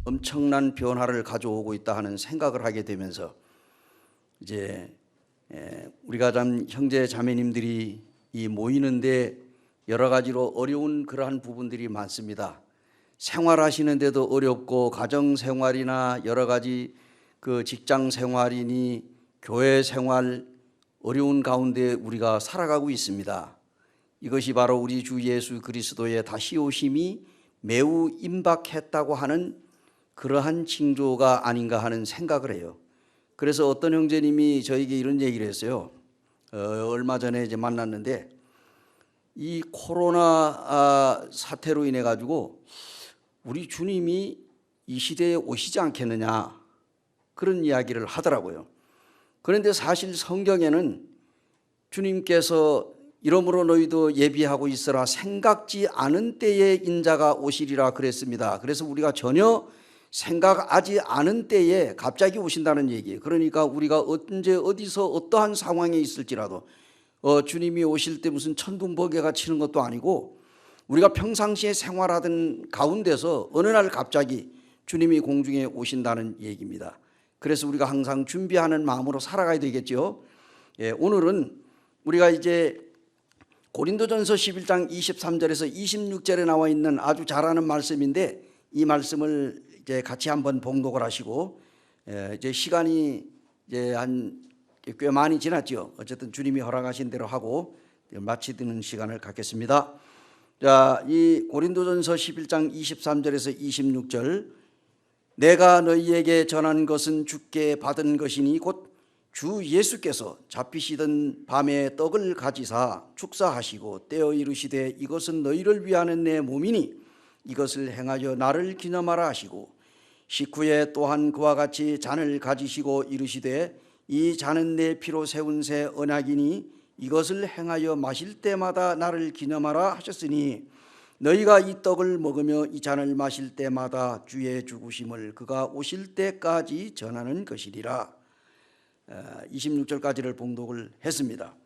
엄청난 변화를 가져오고 있다 하는 생각을 하게 되면서 이제 우리가 참 형제 자매님들이 이 모이는데 여러 가지로 어려운 그러한 부분들이 많습니다. 생활하시는데도 어렵고 가정 생활이나 여러 가지 그 직장 생활이니 교회 생활 어려운 가운데 우리가 살아가고 있습니다. 이것이 바로 우리 주 예수 그리스도의 다시 오심이 매우 임박했다고 하는 그러한 징조가 아닌가 하는 생각을 해요. 그래서 어떤 형제님이 저에게 이런 얘기를 했어요. 얼마 전에 이제 만났는데 이 코로나 사태로 인해 가지고 우리 주님이 이 시대에 오시지 않겠느냐 그런 이야기를 하더라고요. 그런데 사실 성경에는 주님께서 이러므로 너희도 예비하고 있으라 생각지 않은 때에 인자가 오시리라 그랬습니다. 그래서 우리가 전혀 생각하지 않은 때에 갑자기 오신다는 얘기예요. 그러니까 우리가 언제 어디서 어떠한 상황에 있을지라도 주님이 오실 때 무슨 천둥번개가 치는 것도 아니고 우리가 평상시에 생활하던 가운데서 어느 날 갑자기 주님이 공중에 오신다는 얘기입니다. 그래서 우리가 항상 준비하는 마음으로 살아가야 되겠죠. 오늘은 우리가 이제 고린도전서 11장 23절에서 26절에 나와 있는 아주 잘 아는 말씀인데 이 말씀을 이제 같이 한번 봉독을 하시고 이제 시간이 이제 한 꽤 많이 지났죠. 어쨌든 주님이 허락하신 대로 하고 마치는 시간을 갖겠습니다. 자, 이 고린도전서 11장 23절에서 26절 내가 너희에게 전한 것은 주께 받은 것이니 곧 주 예수께서 잡히시던 밤에 떡을 가지사 축사하시고 떼어 이르시되 이것은 너희를 위하는 내 몸이니 이것을 행하여 나를 기념하라 하시고 식후에 또한 그와 같이 잔을 가지시고 이르시되 이 잔은 내 피로 세운 새 언약이니 이것을 행하여 마실 때마다 나를 기념하라 하셨으니 너희가 이 떡을 먹으며 이 잔을 마실 때마다 주의 죽으심을 그가 오실 때까지 전하는 것이리라. 26절까지를 봉독을 했습니다.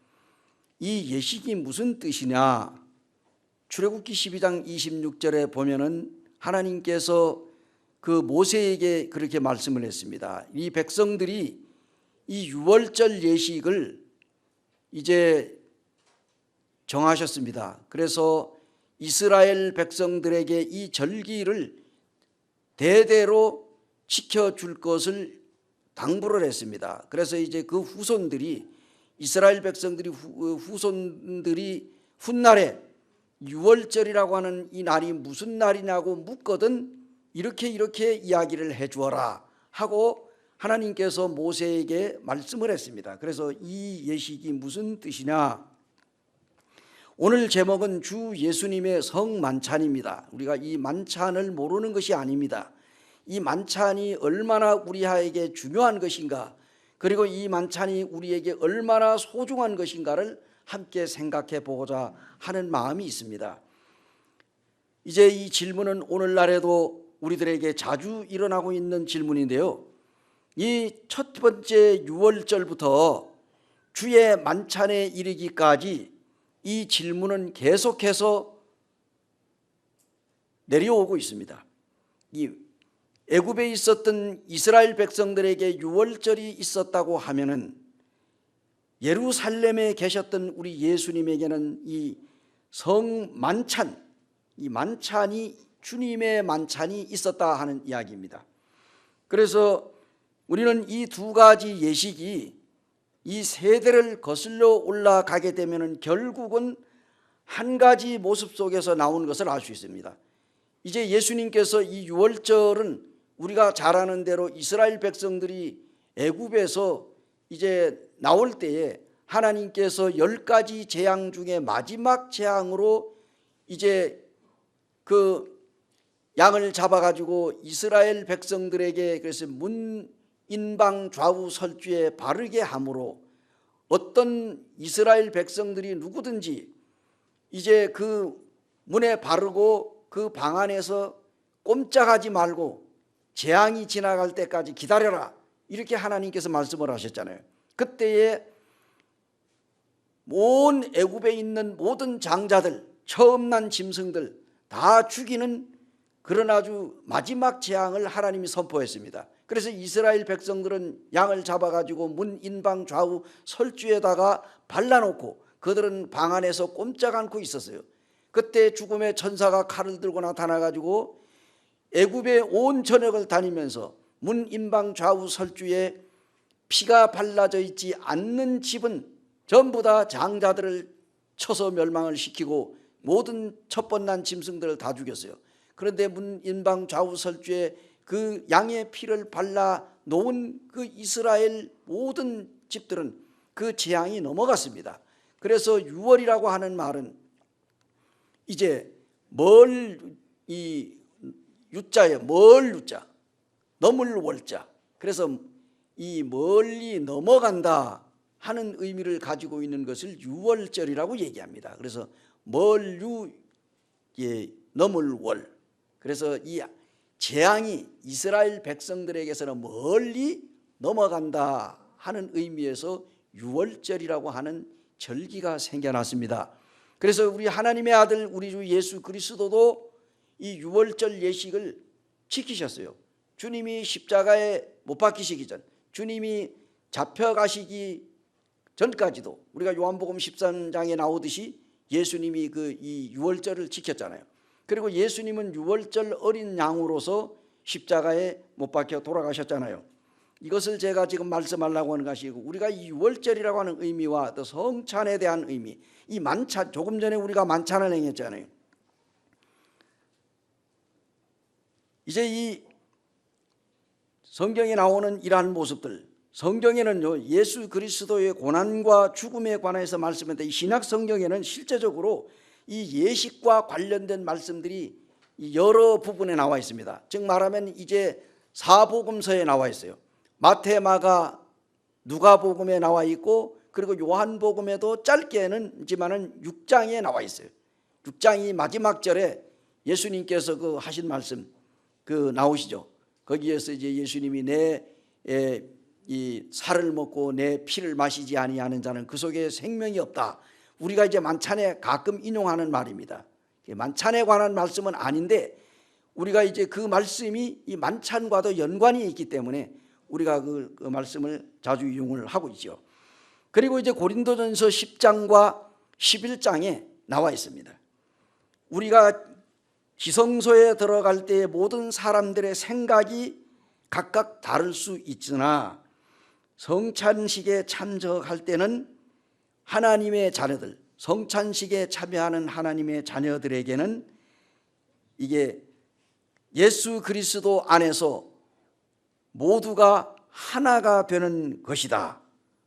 이 예식이 무슨 뜻이냐? 출애굽기 12장 26절에 보면은 하나님께서 그 모세에게 그렇게 말씀을 했습니다. 이 백성들이 이 유월절 예식을 이제 정하셨습니다. 그래서 이스라엘 백성들에게 이 절기를 대대로 지켜줄 것을 당부를 했습니다. 그래서 이제 그 후손들이 이스라엘 백성들이 후손들이 훗날에 유월절이라고 하는 이 날이 무슨 날이냐고 묻거든 이렇게 이야기를 해주어라 하고 하나님께서 모세에게 말씀을 했습니다. 그래서 이 예식이 무슨 뜻이냐? 오늘 제목은 주 예수님의 성만찬입니다. 우리가 이 만찬을 모르는 것이 아닙니다. 이 만찬이 얼마나 우리에게 중요한 것인가, 그리고 이 만찬이 우리에게 얼마나 소중한 것인가를 함께 생각해 보고자 하는 마음이 있습니다. 이제 이 질문은 오늘날에도 우리들에게 자주 일어나고 있는 질문인데요. 이 첫 번째 유월절부터 주의 만찬에 이르기까지 이 질문은 계속해서 내려오고 있습니다. 이 애굽에 있었던 이스라엘 백성들에게 유월절이 있었다고 하면은 예루살렘에 계셨던 우리 예수님에게는 이 성만찬, 이 만찬이 주님의 만찬이 있었다 하는 이야기입니다. 그래서 우리는 이 두 가지 예식이 이 세대를 거슬러 올라가게 되면 결국은 한 가지 모습 속에서 나오는 것을 알 수 있습니다. 이제 예수님께서 이 유월절은 우리가 잘 아는 대로 이스라엘 백성들이 애굽에서 이제 나올 때에 하나님께서 10가지 재앙 중에 마지막 재앙으로 이제 그 양을 잡아가지고 이스라엘 백성들에게 그래서 문인방 좌우 설주에 바르게 함으로 어떤 이스라엘 백성들이 누구든지 이제 그 문에 바르고 그 방 안에서 꼼짝하지 말고 재앙이 지나갈 때까지 기다려라, 이렇게 하나님께서 말씀을 하셨잖아요. 그때에 온 애굽에 있는 모든 장자들, 처음 난 짐승들 다 죽이는 그런 아주 마지막 재앙을 하나님이 선포했습니다. 그래서 이스라엘 백성들은 양을 잡아가지고 문 인방 좌우 설주에다가 발라놓고 그들은 방 안에서 꼼짝 않고 있었어요. 그때 죽음의 천사가 칼을 들고 나타나가지고 애굽의 온 전역을 다니면서 문 인방 좌우 설주에 피가 발라져 있지 않는 집은 전부 다 장자들을 쳐서 멸망을 시키고 모든 첩번난 짐승들을 다 죽였어요. 그런데 문 인방 좌우 설주에 그 양의 피를 발라 놓은 그 이스라엘 모든 집들은 그 재앙이 넘어갔습니다. 그래서 유월이라고 하는 말은 이제 이 유자에 멀 유자, 넘을 월자, 그래서 이 멀리 넘어간다 하는 의미를 가지고 있는 것을 유월절이라고 얘기합니다. 그래서 멀유에 넘을 월, 그래서 이 재앙이 이스라엘 백성들에게서는 멀리 넘어간다 하는 의미에서 유월절이라고 하는 절기가 생겨났습니다. 그래서 우리 하나님의 아들 우리 주 예수 그리스도도 이 유월절 예식을 지키셨어요. 주님이 십자가에 못 박히시기 전, 주님이 잡혀가시기 전까지도 우리가 요한복음 13장에 나오듯이 예수님이 이 유월절을 지켰잖아요. 그리고 예수님은 유월절 어린 양으로서 십자가에 못 박혀 돌아가셨잖아요. 이것을 제가 지금 말씀하려고 하는 것이고, 우리가 이 유월절이라고 하는 의미와 또 성찬에 대한 의미, 이 만찬, 조금 전에 우리가 만찬을 행했잖아요. 이제 이 성경에 나오는 이러한 모습들, 성경에는요 예수 그리스도의 고난과 죽음에 관해서 말씀했는데, 이 신약 성경에는 실제적으로 이 예식과 관련된 말씀들이 여러 부분에 나와 있습니다. 즉 말하면 이제 사복음서에 나와 있어요. 마태, 마가, 누가복음에 나와 있고, 그리고 요한복음에도 짧게는 있지만은 6장에 나와 있어요. 6장이 마지막 절에 예수님께서 그 하신 말씀 나오시죠. 거기에서 이제 예수님이 이 살을 먹고 내 피를 마시지 아니하는 자는 그 속에 생명이 없다. 우리가 이제 만찬에 가끔 인용하는 말입니다. 만찬에 관한 말씀은 아닌데 우리가 이제 그 말씀이 이 만찬과도 연관이 있기 때문에 우리가 그 말씀을 자주 이용을 하고 있죠. 그리고 이제 고린도전서 10장과 11장에 나와 있습니다. 우리가 지성소에 들어갈 때 모든 사람들의 생각이 각각 다를 수 있으나 성찬식에 참석할 때는 하나님의 자녀들, 성찬식에 참여하는 하나님의 자녀들에게는 이게 예수 그리스도 안에서 모두가 하나가 되는 것이다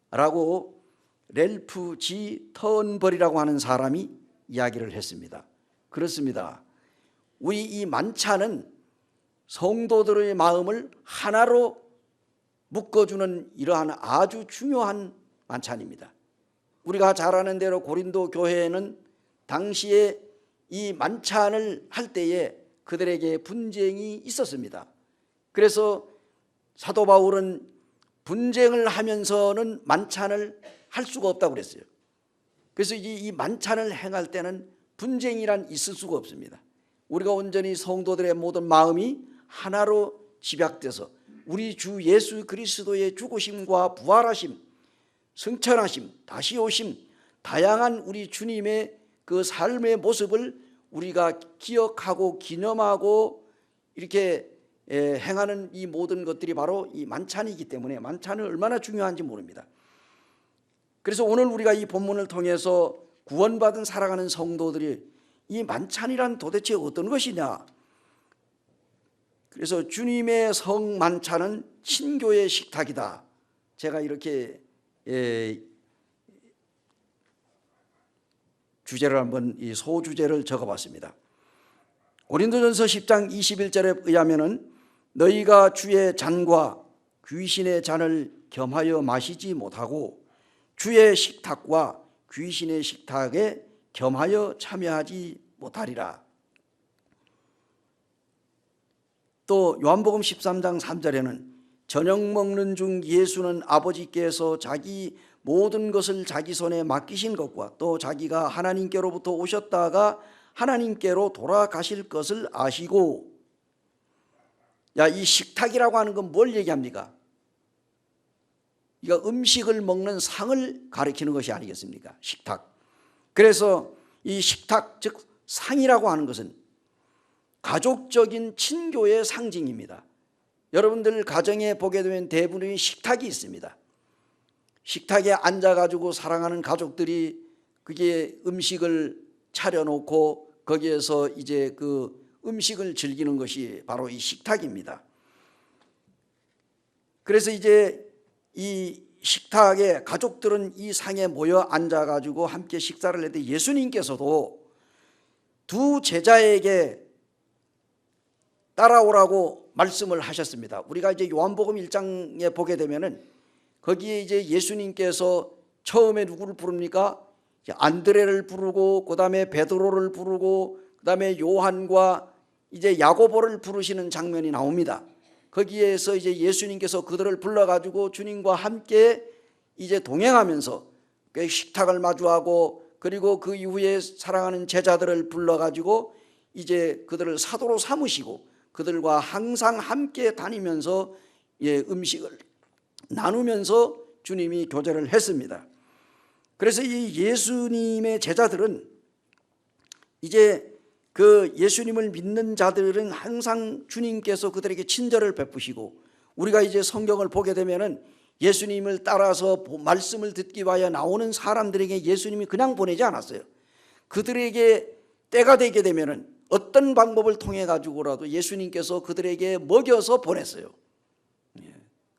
라고 렐프 G 턴버리라고 하는 사람이 이야기를 했습니다. 그렇습니다. 우리 이 만찬은 성도들의 마음을 하나로 묶어주는 이러한 아주 중요한 만찬입니다. 우리가 잘 아는 대로 고린도 교회에는 당시에 이 만찬을 할 때에 그들에게 분쟁이 있었습니다. 그래서 사도 바울은 분쟁을 하면서는 만찬을 할 수가 없다고 그랬어요. 그래서 이 만찬을 행할 때는 분쟁이란 있을 수가 없습니다. 우리가 온전히 성도들의 모든 마음이 하나로 집약돼서 우리 주 예수 그리스도의 죽으심과 부활하심, 승천하심, 다시 오심, 다양한 우리 주님의 그 삶의 모습을 우리가 기억하고 기념하고 이렇게 행하는 이 모든 것들이 바로 이 만찬이기 때문에 만찬은 얼마나 중요한지 모릅니다. 그래서 오늘 우리가 이 본문을 통해서 구원받은 살아가는 성도들이 이 만찬이란 도대체 어떤 것이냐, 그래서 주님의 성만찬은 신교의 식탁이다. 제가 이렇게 주제를 한번 이 소주제를 적어봤습니다. 고린도전서 10장 21절에 의하면은 너희가 주의 잔과 귀신의 잔을 겸하여 마시지 못하고 주의 식탁과 귀신의 식탁에 겸하여 참여하지 못하리라. 또 요한복음 13장 3절에는 저녁 먹는 중 예수는 아버지께서 자기 모든 것을 자기 손에 맡기신 것과 또 자기가 하나님께로부터 오셨다가 하나님께로 돌아가실 것을 아시고 야, 이 식탁이라고 하는 건 뭘 얘기합니까? 이거 음식을 먹는 상을 가리키는 것이 아니겠습니까? 식탁. 그래서 이 식탁, 즉 상이라고 하는 것은 가족적인 친교의 상징입니다. 여러분들 가정에 보게 되면 대부분의 식탁이 있습니다. 식탁에 앉아가지고 사랑하는 가족들이 그게 음식을 차려놓고 거기에서 이제 그 음식을 즐기는 것이 바로 이 식탁입니다. 그래서 이제 이 식탁에 가족들은 이 상에 모여 앉아가지고 함께 식사를 했는데 예수님께서도 두 제자에게 따라오라고 말씀을 하셨습니다. 우리가 이제 요한복음 1장에 보게 되면은 거기에 이제 예수님께서 처음에 누구를 부릅니까? 안드레를 부르고 그다음에 베드로를 부르고 그다음에 요한과 이제 야고보를 부르시는 장면이 나옵니다. 거기에서 이제 예수님께서 그들을 불러가지고 주님과 함께 이제 동행하면서 그 식탁을 마주하고 그리고 그 이후에 사랑하는 제자들을 불러가지고 이제 그들을 사도로 삼으시고 그들과 항상 함께 다니면서 음식을 나누면서 주님이 교제를 했습니다. 그래서 이 예수님의 제자들은 이제 그 예수님을 믿는 자들은 항상 주님께서 그들에게 친절을 베푸시고 우리가 이제 성경을 보게 되면은 예수님을 따라서 말씀을 듣기 위하여 나오는 사람들에게 예수님이 그냥 보내지 않았어요. 그들에게 때가 되게 되면은 어떤 방법을 통해 가지고라도 예수님께서 그들에게 먹여서 보냈어요.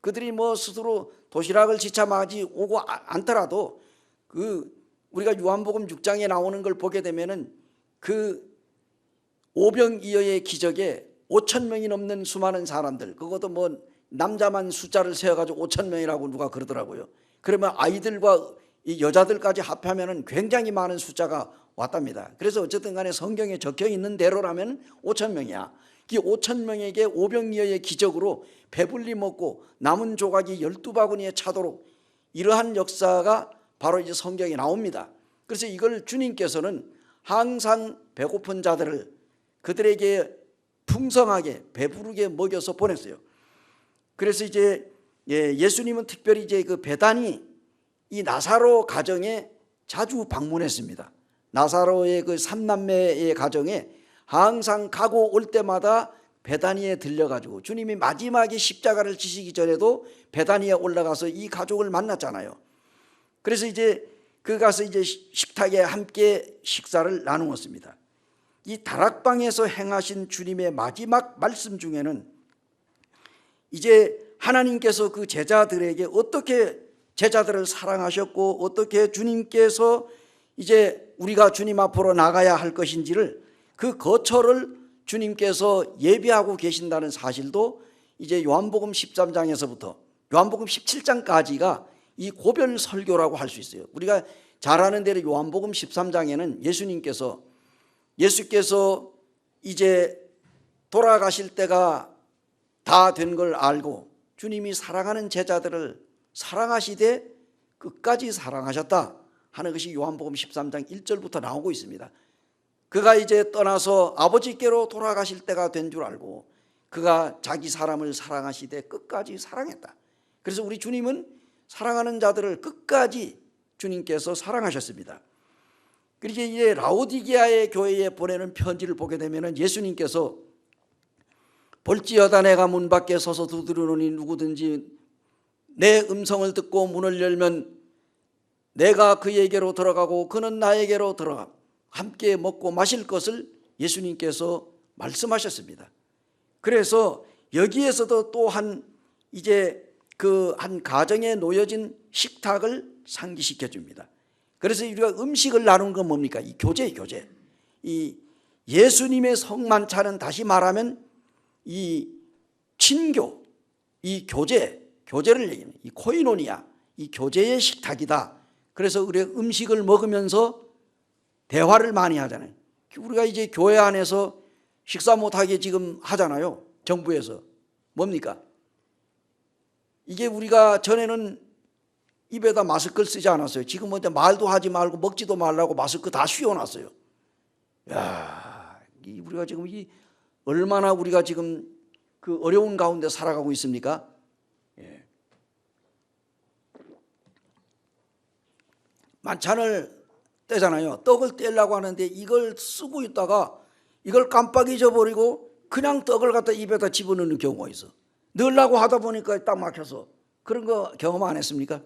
그들이 뭐 스스로 도시락을 지참하지 오고 않더라도 그 우리가 요한복음 6장에 나오는 걸 보게 되면은 그 오병이어의 기적에 5천 명이 넘는 수많은 사람들, 그것도 뭐 남자만 숫자를 세어가지고 5천 명이라고 누가 그러더라고요. 그러면 아이들과 이 여자들까지 합하면은 굉장히 많은 숫자가 왔답니다. 그래서 어쨌든 간에 성경에 적혀 있는 대로라면 5천 명이야. 이 5천 명에게 오병이어의 기적으로 배불리 먹고 남은 조각이 12바구니에 차도록 이러한 역사가 바로 이제 성경에 나옵니다. 그래서 이걸 주님께서는 항상 배고픈 자들을 그들에게 풍성하게 배부르게 먹여서 보냈어요. 그래서 이제 예수님은 특별히 이제 그 베다니 이 나사로 가정에 자주 방문했습니다. 나사로의 그 삼남매의 가정에 항상 가고 올 때마다 베다니에 들려가지고 주님이 마지막에 십자가를 지시기 전에도 베다니에 올라가서 이 가족을 만났잖아요. 그래서 이제 그 가서 이제 식탁에 함께 식사를 나누었습니다. 이 다락방에서 행하신 주님의 마지막 말씀 중에는 이제 하나님께서 그 제자들에게 어떻게 제자들을 사랑하셨고 어떻게 주님께서 이제 우리가 주님 앞으로 나가야 할 것인지를 그 거처를 주님께서 예비하고 계신다는 사실도 이제 요한복음 13장에서부터 요한복음 17장까지가 이 고별 설교라고 할 수 있어요. 우리가 잘 아는 대로 요한복음 13장에는 예수께서 이제 돌아가실 때가 다 된 걸 알고 주님이 사랑하는 제자들을 사랑하시되 끝까지 사랑하셨다 하는 것이 요한복음 13장 1절부터 나오고 있습니다. 그가 이제 떠나서 아버지께로 돌아가실 때가 된 줄 알고 그가 자기 사람을 사랑하시되 끝까지 사랑했다. 그래서 우리 주님은 사랑하는 자들을 끝까지 주님께서 사랑하셨습니다. 그리고 이제 라오디게아의 교회에 보내는 편지를 보게 되면 예수님께서 볼지어다 내가 문 밖에 서서 두드리노니 누구든지 내 음성을 듣고 문을 열면 내가 그에게로 들어가고 그는 나에게로 들어가 함께 먹고 마실 것을 예수님께서 말씀하셨습니다. 그래서 여기에서도 또한 이제 그 한 가정에 놓여진 식탁을 상기시켜 줍니다. 그래서 우리가 음식을 나누는 건 뭡니까? 이 교제. 이 예수님의 성만찬은 다시 말하면 이 친교, 이 교제를 얘기합니다. 이 코이노니아, 이 교제의 식탁이다. 그래서 우리가 음식을 먹으면서 대화를 많이 하잖아요. 우리가 이제 교회 안에서 식사 못하게 지금 하잖아요. 정부에서. 뭡니까? 이게 우리가 전에는 입에다 마스크를 쓰지 않았어요. 지금은 이제 말도 하지 말고 먹지도 말라고 마스크 다 씌워놨어요. 야, 우리가 지금 얼마나 우리가 지금 그 어려운 가운데 살아가고 있습니까? 예. 만찬을 떼잖아요. 떡을 떼려고 하는데 이걸 쓰고 있다가 이걸 깜빡 잊어버리고 그냥 떡을 갖다 입에다 집어넣는 경우가 있어. 넣으려고 하다 보니까 딱 막혀서. 그런 거 경험 안 했습니까?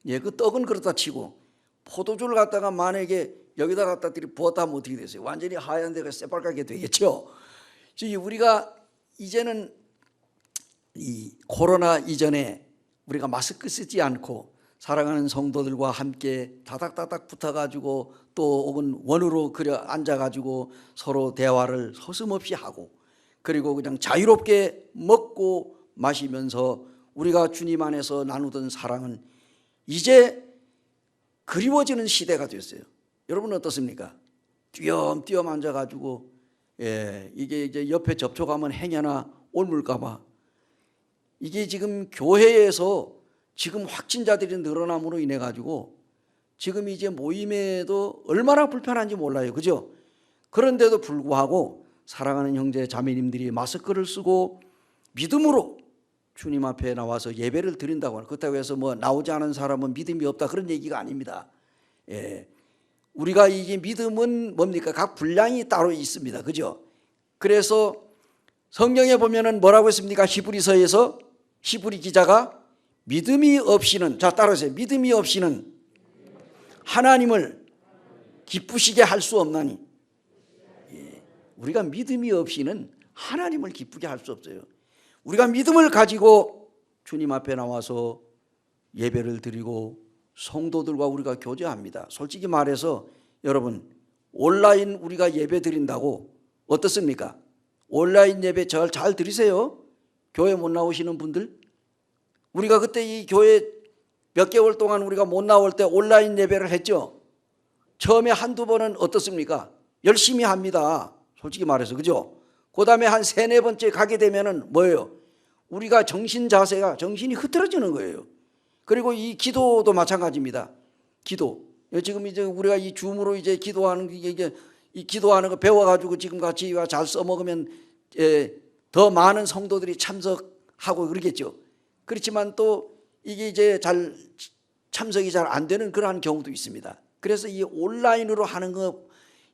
예, 그 떡은 그렇다 치고 포도주를 갖다가 만약에 여기다 갖다 부었다 하면 어떻게 되세요? 완전히 하얀 데가 새빨갛게 되겠죠. 우리가 이제는 이 코로나 이전에 우리가 마스크 쓰지 않고 사랑하는 성도들과 함께 다닥다닥 붙어가지고 또 혹은 원으로 그려 앉아가지고 서로 대화를 서슴없이 하고 그리고 그냥 자유롭게 먹고 마시면서 우리가 주님 안에서 나누던 사랑은 이제 그리워지는 시대가 됐어요. 여러분 어떻습니까? 띄엄띄엄 앉아가지고 이게 이제 옆에 접촉하면 행여나 옮을까봐 이게 지금 교회에서 지금 확진자들이 늘어남으로 인해 가지고 지금 이제 모임에도 얼마나 불편한지 몰라요. 그죠? 그런데도 불구하고 사랑하는 형제 자매님들이 마스크를 쓰고 믿음으로 주님 앞에 나와서 예배를 드린다고 하는, 그렇다고 해서 뭐 나오지 않은 사람은 믿음이 없다 그런 얘기가 아닙니다. 우리가 이게 믿음은 뭡니까? 각 분량이 따로 있습니다. 그죠? 그래서 성경에 보면은 뭐라고 했습니까? 히브리서에서 히브리 기자가 믿음이 없이는, 자 따라하세요. 믿음이 없이는 하나님을 기쁘시게 할 수 없나니. 우리가 믿음이 없이는 하나님을 기쁘게 할 수 없어요. 우리가 믿음을 가지고 주님 앞에 나와서 예배를 드리고 성도들과 우리가 교제합니다. 솔직히 말해서 여러분 온라인 우리가 예배 드린다고 어떻습니까? 온라인 예배 잘 들으세요. 교회 못 나오시는 분들, 우리가 그때 이 교회 몇 개월 동안 우리가 못 나올 때 온라인 예배를 했죠. 처음에 한두 번은 어떻습니까? 열심히 합니다. 솔직히 말해서. 그죠? 그 다음에 한 세네 번째 가게 되면은 뭐예요? 우리가 정신이 흐트러지는 거예요. 그리고 이 기도도 마찬가지입니다. 기도. 지금 이제 우리가 이 줌으로 이제 기도하는 게 이 기도하는 거 배워가지고 지금 같이 잘 써먹으면 더 많은 성도들이 참석하고 그러겠죠. 그렇지만 또 이게 이제 참석이 잘 안 되는 그러한 경우도 있습니다. 그래서 이 온라인으로 하는 거,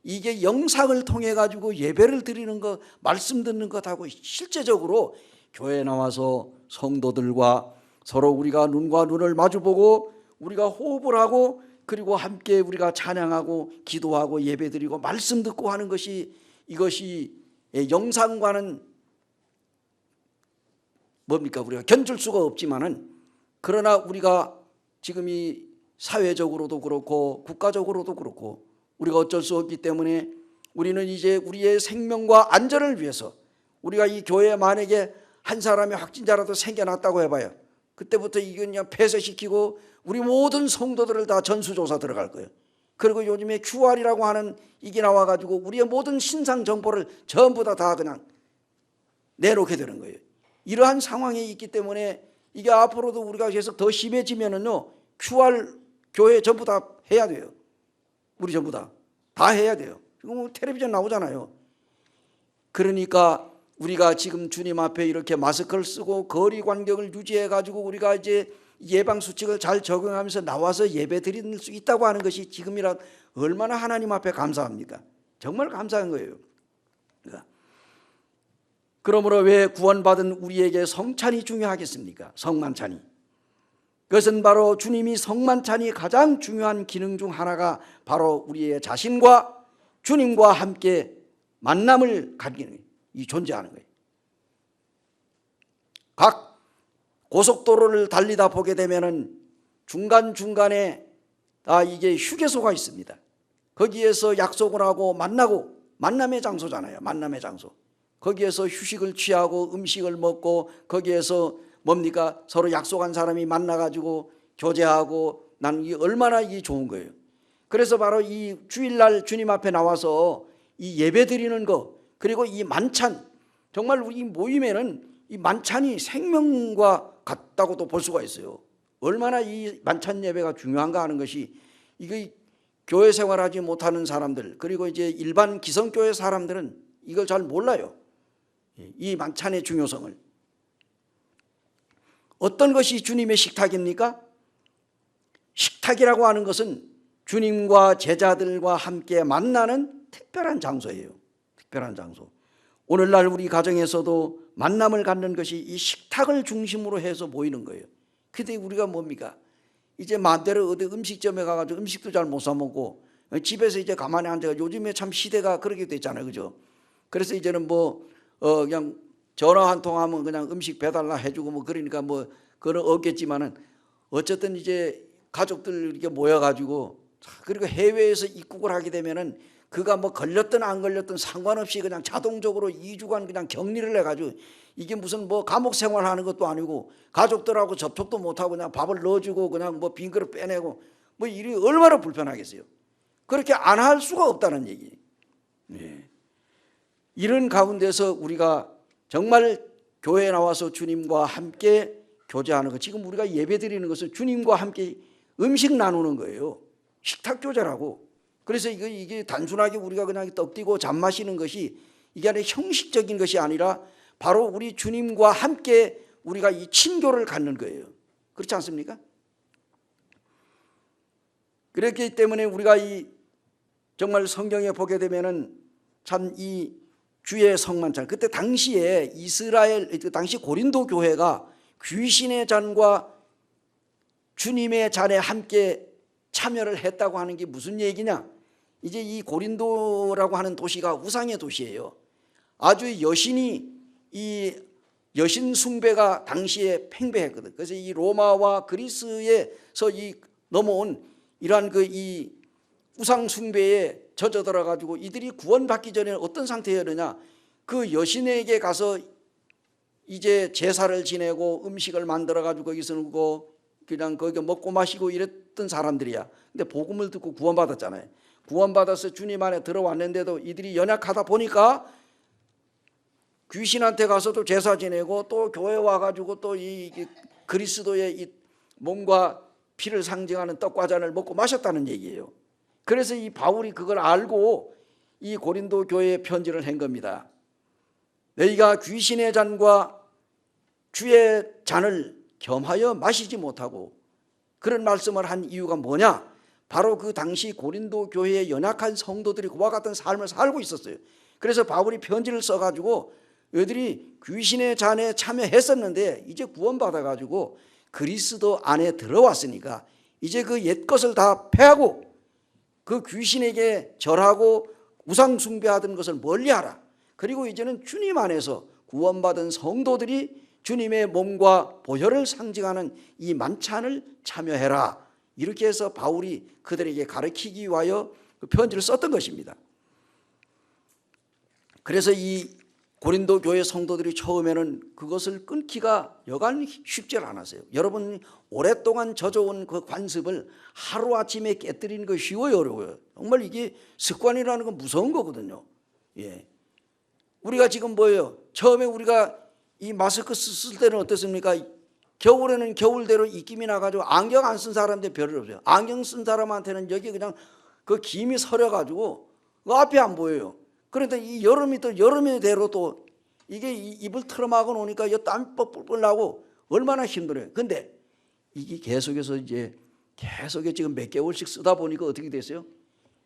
이게 영상을 통해 가지고 예배를 드리는 것, 말씀 듣는 것하고 실제적으로 교회에 나와서 성도들과 서로 우리가 눈과 눈을 마주보고 우리가 호흡을 하고 그리고 함께 우리가 찬양하고 기도하고 예배드리고 말씀 듣고 하는 것이, 이것이 영상과는 뭡니까? 우리가 견줄 수가 없지만은, 그러나 우리가 지금 이 사회적으로도 그렇고 국가적으로도 그렇고 우리가 어쩔 수 없기 때문에 우리는 이제 우리의 생명과 안전을 위해서, 우리가 이 교회에 만약에 한 사람이 확진자라도 생겨났다고 해봐요. 그때부터 이건 그냥 폐쇄시키고 우리 모든 성도들을 다 전수조사 들어갈 거예요. 그리고 요즘에 QR이라고 하는 이게 나와가지고 우리의 모든 신상 정보를 전부 다 그냥 내놓게 되는 거예요. 이러한 상황에 있기 때문에 이게 앞으로도 우리가 계속 더 심해지면은요, QR 교회 전부 다 해야 돼요. 우리 전부 다 해야 돼요. 지금 텔레비전 나오잖아요. 그러니까 우리가 지금 주님 앞에 이렇게 마스크를 쓰고 거리 간격을 유지해 가지고 우리가 이제 예방 수칙을 잘 적용하면서 나와서 예배 드릴 수 있다고 하는 것이 지금이라 얼마나 하나님 앞에 감사합니까? 정말 감사한 거예요. 그러므로 왜 구원받은 우리에게 성찬이 중요하겠습니까? 성만찬이. 그것은 바로 주님이 성만찬이 가장 중요한 기능 중 하나가 바로 우리의 자신과 주님과 함께 만남을 갖기는, 이 존재하는 거예요. 각 고속도로를 달리다 보게 되면은 중간중간에 이게 휴게소가 있습니다. 거기에서 약속을 하고 만나고, 만남의 장소잖아요. 만남의 장소. 거기에서 휴식을 취하고 음식을 먹고 거기에서 뭡니까? 서로 약속한 사람이 만나가지고 교제하고, 나는 이게 얼마나 이게 좋은 거예요. 그래서 바로 이 주일날 주님 앞에 나와서 이 예배 드리는 거, 그리고 이 만찬, 정말 우리 모임에는 이 만찬이 생명과 같다고도 볼 수가 있어요. 얼마나 이 만찬 예배가 중요한가 하는 것이, 이게 교회 생활하지 못하는 사람들, 그리고 이제 일반 기성교회 사람들은 이걸 잘 몰라요. 이 만찬의 중요성을. 어떤 것이 주님의 식탁입니까? 식탁이라고 하는 것은 주님과 제자들과 함께 만나는 특별한 장소예요. 특별한 장소. 오늘날 우리 가정에서도 만남을 갖는 것이 이 식탁을 중심으로 해서 모이는 거예요. 근데 우리가 뭡니까? 이제 마음대로 어디 음식점에 가가지고 음식도 잘 못 사 먹고 집에서 이제 가만히 앉아가 요즘에 참 시대가 그렇게 됐잖아요, 그죠? 그래서 이제는 그냥 전화 한 통 하면 그냥 음식 배달나 해주고 그러니까 그건 없겠지만은 어쨌든 이제 가족들 이렇게 모여가지고 그리고 해외에서 입국을 하게 되면은 그가 걸렸든 안 걸렸든 상관없이 그냥 자동적으로 2주간 그냥 격리를 해가지고 이게 무슨 감옥 생활하는 것도 아니고 가족들하고 접촉도 못하고 그냥 밥을 넣어주고 그냥 빈 그릇 빼내고 일이 얼마나 불편하겠어요. 그렇게 안 할 수가 없다는 얘기. 네. 이런 가운데서 우리가 정말 교회에 나와서 주님과 함께 교제하는 것, 지금 우리가 예배 드리는 것은 주님과 함께 음식 나누는 거예요. 식탁 교제라고. 그래서 이게 단순하게 우리가 그냥 떡 띠고 잠 마시는 것이 이게 아니라 형식적인 것이 아니라 바로 우리 주님과 함께 우리가 이 친교를 갖는 거예요. 그렇지 않습니까? 그렇기 때문에 우리가 정말 성경에 보게 되면은 참 이 주의 성만찬, 그때 당시에 당시 고린도 교회가 귀신의 잔과 주님의 잔에 함께 참여를 했다고 하는 게 무슨 얘기냐? 이제 이 고린도라고 하는 도시가 우상의 도시예요. 아주 이 여신 숭배가 당시에 팽배했거든. 그래서 이 로마와 그리스에서 넘어온 이러한 이 우상 숭배에 젖어들어 가지고 이들이 구원받기 전에 어떤 상태였느냐? 그 여신에게 가서 이제 제사를 지내고 음식을 만들어 가지고 거기서 그냥 거기 먹고 마시고 이랬던 사람들이야. 근데 복음을 듣고 구원받았잖아요. 구원받아서 주님 안에 들어왔는데도 이들이 연약하다 보니까 귀신한테 가서도 제사 지내고 또 교회 와가지고 또 이 그리스도의 이 몸과 피를 상징하는 떡과 잔을 먹고 마셨다는 얘기예요. 그래서 이 바울이 그걸 알고 이 고린도 교회에 편지를 한 겁니다. 너희가 귀신의 잔과 주의 잔을 겸하여 마시지 못하고, 그런 말씀을 한 이유가 뭐냐? 바로 그 당시 고린도 교회의 연약한 성도들이 그와 같은 삶을 살고 있었어요. 그래서 바울이 편지를 써가지고 너희들이 귀신의 잔에 참여했었는데 이제 구원받아가지고 그리스도 안에 들어왔으니까 이제 그 옛 것을 다 패하고 그 귀신에게 절하고 우상 숭배하던 것을 멀리하라. 그리고 이제는 주님 안에서 구원받은 성도들이 주님의 몸과 보혈을 상징하는 이 만찬을 참여해라. 이렇게 해서 바울이 그들에게 가르치기 위하여 그 편지를 썼던 것입니다. 그래서 이 고린도 교회 성도들이 처음에는 그것을 끊기가 여간 쉽지 않았어요. 여러분, 오랫동안 젖어온 그 관습을 하루아침에 깨뜨리는 거 쉬워요, 어려워요? 정말 이게 습관이라는 건 무서운 거거든요. 예. 우리가 지금 뭐예요? 처음에 우리가 이 마스크 쓸 때는 어떻습니까? 겨울에는 겨울대로 입김이 나가지고 안경 안 쓴 사람한테 별로 없어요. 안경 쓴 사람한테는 여기 그냥 그 김이 서려가지고 그 앞이 안 보여요. 그런데 이 여름이 또 여름대로 또 이게 입을 틀어막아 놓으니까 땀이 뻘뻘 나고 얼마나 힘들어요. 근데 이게 계속해서 계속 지금 몇 개월씩 쓰다 보니까 어떻게 됐어요?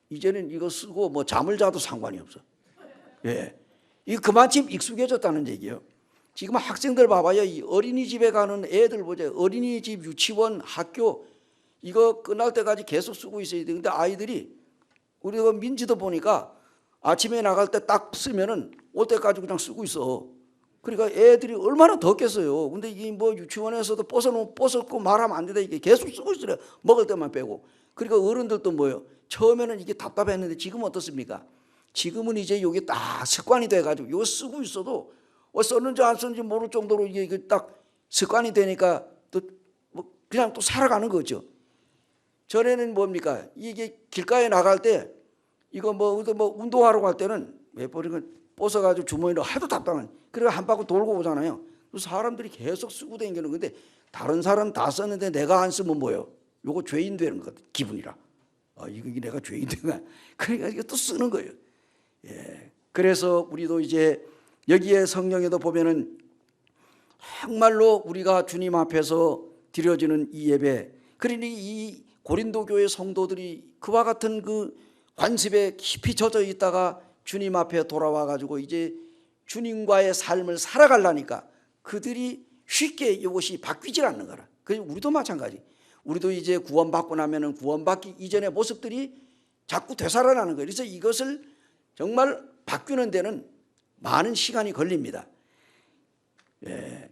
이제는 이거 쓰고 잠을 자도 상관이 없어. 예. 이 그만큼 익숙해졌다는 얘기예요. 지금 학생들 봐봐요. 이 어린이집에 가는 애들 보세요. 어린이집, 유치원, 학교 이거 끝날 때까지 계속 쓰고 있어야 돼. 근데 아이들이 우리가 민지도 보니까 아침에 나갈 때 딱 쓰면은 올 때까지 그냥 쓰고 있어. 그러니까 애들이 얼마나 덥겠어요. 근데 이게 유치원에서도 벗었고 말하면 안 된다. 이게 계속 쓰고 있어요. 먹을 때만 빼고. 그러니까 어른들도 뭐예요? 처음에는 이게 답답했는데 지금은 어떻습니까? 지금은 이제 이게 딱 습관이 돼가지고 이거 쓰고 있어도 썼는지 안 썼는지 모를 정도로 이게 딱 습관이 되니까 또 그냥 또 살아가는 거죠. 전에는 뭡니까? 이게 길가에 나갈 때 이거 운동하러 갈 때는 왜 버리면 벗어가지고 주머니로 하도 답답한. 그래서 한 바퀴 돌고 오잖아요. 사람들이 계속 쓰고 다니는 건데 다른 사람 다 썼는데 내가 안 쓰면 뭐예요? 요거 죄인 되는 것 같아. 기분이라. 이거 내가 죄인 되나? 그러니까 이거 또 쓰는 거예요. 예. 그래서 우리도 이제 여기에 성경에도 보면은 정말로 우리가 주님 앞에서 드려지는 이 예배, 그러니 이 고린도 교회 성도들이 그와 같은 그 관습에 깊이 젖어 있다가 주님 앞에 돌아와 가지고 이제 주님과의 삶을 살아가려니까 그들이 쉽게 이것이 바뀌질 않는 거라. 그래서 우리도 마찬가지. 우리도 이제 구원받고 나면은 구원받기 이전의 모습들이 자꾸 되살아나는 거예요. 그래서 이것을 정말 바뀌는 데는 많은 시간이 걸립니다. 예.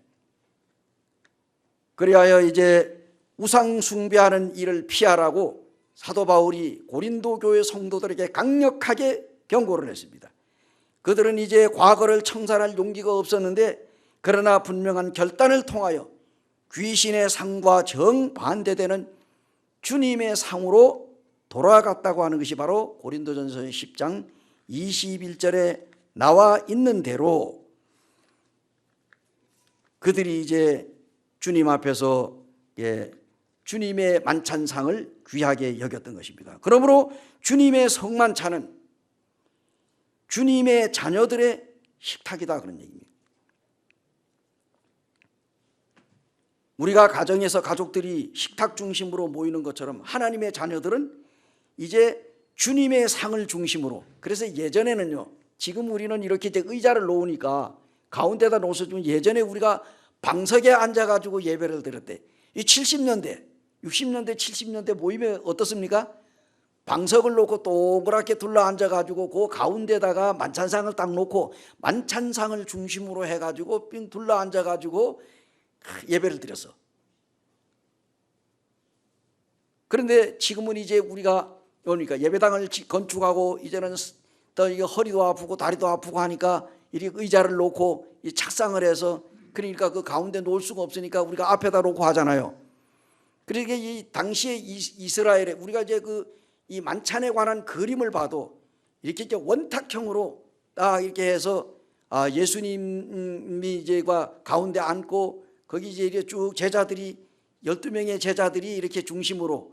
그리하여 이제 우상 숭배하는 일을 피하라고 사도 바울이 고린도 교회 성도들에게 강력하게 경고를 했습니다. 그들은 이제 과거를 청산할 용기가 없었는데 그러나 분명한 결단을 통하여 귀신의 상과 정반대되는 주님의 상으로 돌아갔다고 하는 것이 바로 고린도전서 10장 21절에 나와 있는 대로 그들이 이제 주님 앞에서 주님의 만찬상을 귀하게 여겼던 것입니다. 그러므로 주님의 성만찬은 주님의 자녀들의 식탁이다, 그런 얘기입니다. 우리가 가정에서 가족들이 식탁 중심으로 모이는 것처럼 하나님의 자녀들은 이제 주님의 상을 중심으로, 그래서 예전에는요, 지금 우리는 이렇게 이제 의자를 놓으니까 가운데다 놓아서 좀, 예전에 우리가 방석에 앉아가지고 예배를 드렸대. 이 70년대, 60년대, 70년대 모임에 어떻습니까? 방석을 놓고 동그랗게 둘러 앉아가지고 그 가운데다가 만찬상을 딱 놓고 만찬상을 중심으로 해가지고 빙 둘러 앉아가지고 예배를 드렸어. 그런데 지금은 이제 우리가 그러니까 예배당을 건축하고 이제는 더 이게 허리도 아프고 다리도 아프고 하니까 이렇게 의자를 놓고 이 착상을 해서, 그러니까 그 가운데 놓을 수가 없으니까 우리가 앞에다 놓고 하잖아요. 그러니까 이 당시에 이스라엘에 우리가 이제 이 만찬에 관한 그림을 봐도 이렇게 이제 원탁형으로 딱 이렇게 해서 예수님이 이제 가운데 앉고 거기 이제 이렇게 쭉 제자들이 12명의 제자들이 이렇게 중심으로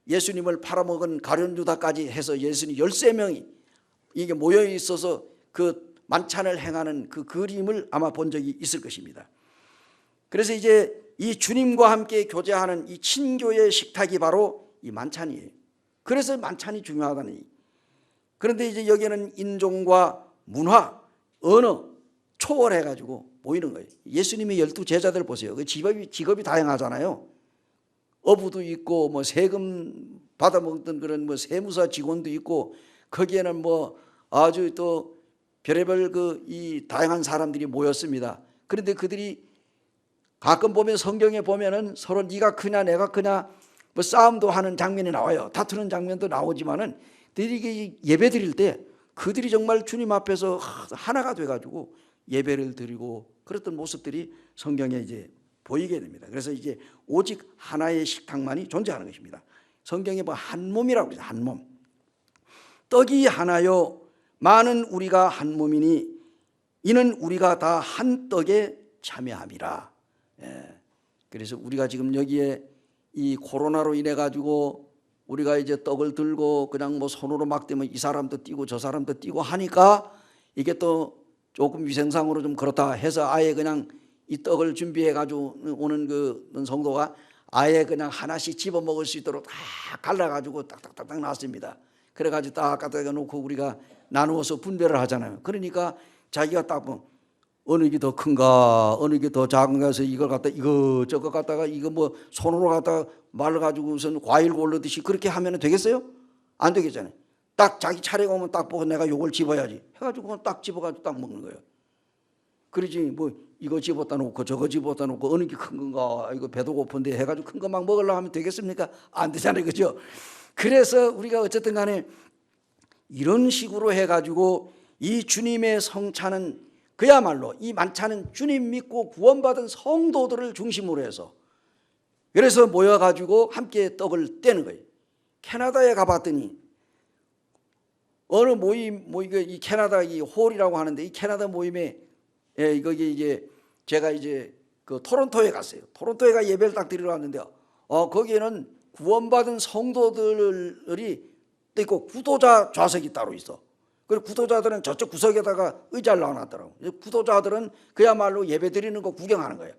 예수님을 팔아먹은 가룟 유다까지 해서 예수님 13명이 이게 모여 있어서 그 만찬을 행하는 그 그림을 아마 본 적이 있을 것입니다. 그래서 이제 이 주님과 함께 교제하는 이 친교의 식탁이 바로 이 만찬이에요. 그래서 만찬이 중요하다는 얘기. 그런데 이제 여기는 인종과 문화, 언어 초월해가지고 모이는 거예요. 예수님의 12제자들 보세요. 그 직업이 다양하잖아요. 어부도 있고 뭐 세금 받아먹던 그런 뭐 세무사 직원도 있고 거기에는 뭐 아주 또 별의별 이 다양한 사람들이 모였습니다. 그런데 그들이 가끔 보면 성경에 보면은 서로 네가 크냐 내가 크냐 뭐 싸움도 하는 장면이 나와요. 다투는 장면도 나오지만은 이게 예배 드릴 때 그들이 정말 주님 앞에서 하나가 돼가지고 예배를 드리고 그랬던 모습들이 성경에 이제 보이게 됩니다. 그래서 이제 오직 하나의 식탁만이 존재하는 것입니다. 성경에 뭐 한 몸이라고 그러죠. 한 몸. 떡이 하나요 많은 우리가 한 몸이니 이는 우리가 다 한 떡에 참여함이라. 그래서 우리가 지금 여기에 이 코로나로 인해 가지고 우리가 이제 떡을 들고 그냥 뭐 손으로 막 대면 이 사람도 뛰고 저 사람도 뛰고 하니까 이게 또 조금 위생상으로 좀 그렇다 해서 아예 그냥 이 떡을 준비해 가지고 오는 그 성도가 아예 그냥 하나씩 집어 먹을 수 있도록 다 갈라 가지고 딱딱딱딱 놨습니다. 그래 가지고 딱 갖다 놓고 우리가 나누어서 분배를 하잖아요. 그러니까 자기가 딱 어느 게 더 큰가 어느 게 더 작은가 해서 이걸 갖다 이거 저거 갖다가 이거 뭐 손으로 갖다가 말을 가지고선 과일 고르듯이 그렇게 하면 되겠어요? 안 되겠잖아요. 딱 자기 차례가 오면 딱 보고 내가 요걸 집어야지 해가지고 딱 집어가지고 딱 먹는 거예요. 그러지 뭐 이거 집었다 놓고 저거 집었다 놓고 어느 게 큰 건가 이거 배도 고픈데 해가지고 큰 거 막 먹으려고 하면 되겠습니까? 안 되잖아요. 그죠? 그래서 우리가 어쨌든 간에 이런 식으로 해가지고 이 주님의 성찬은 그야말로 이 만찬은 주님 믿고 구원받은 성도들을 중심으로 해서 그래서 모여가지고 함께 떡을 떼는 거예요. 캐나다에 가봤더니 어느 모임 이 캐나다 이 홀이라고 하는데 이 캐나다 모임에 거기 이제 제가 이제 그 토론토에 갔어요. 토론토에 가 예배를 딱 드리러 왔는데 거기에는 구원받은 성도들이 또 있고 구도자 좌석이 따로 있어. 그리고 구도자들은 저쪽 구석에다가 의자를 놔놨더라고. 구도자들은 그야말로 예배 드리는 거 구경하는 거예요.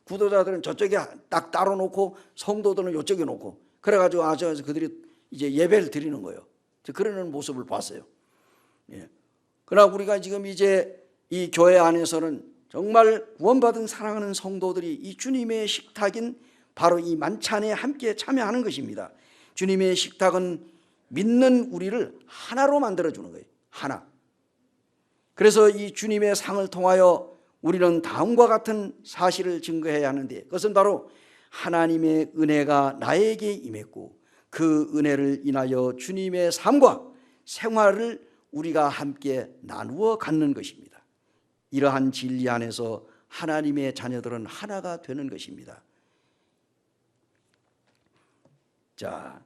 구도자들은 저쪽에 딱 따로 놓고 성도들은 이쪽에 놓고 그래가지고 아저에서 그들이 이제 예배를 드리는 거예요. 그러는 모습을 봤어요. 예. 그러나 우리가 지금 이제 이 교회 안에서는 정말 구원받은 사랑하는 성도들이 이 주님의 식탁인 바로 이 만찬에 함께 참여하는 것입니다. 주님의 식탁은 믿는 우리를 하나로 만들어주는 거예요. 하나. 그래서 이 주님의 상을 통하여 우리는 다음과 같은 사실을 증거해야 하는데 그것은 바로 하나님의 은혜가 나에게 임했고 그 은혜를 인하여 주님의 삶과 생활을 우리가 함께 나누어 갖는 것입니다. 이러한 진리 안에서 하나님의 자녀들은 하나가 되는 것입니다. 자,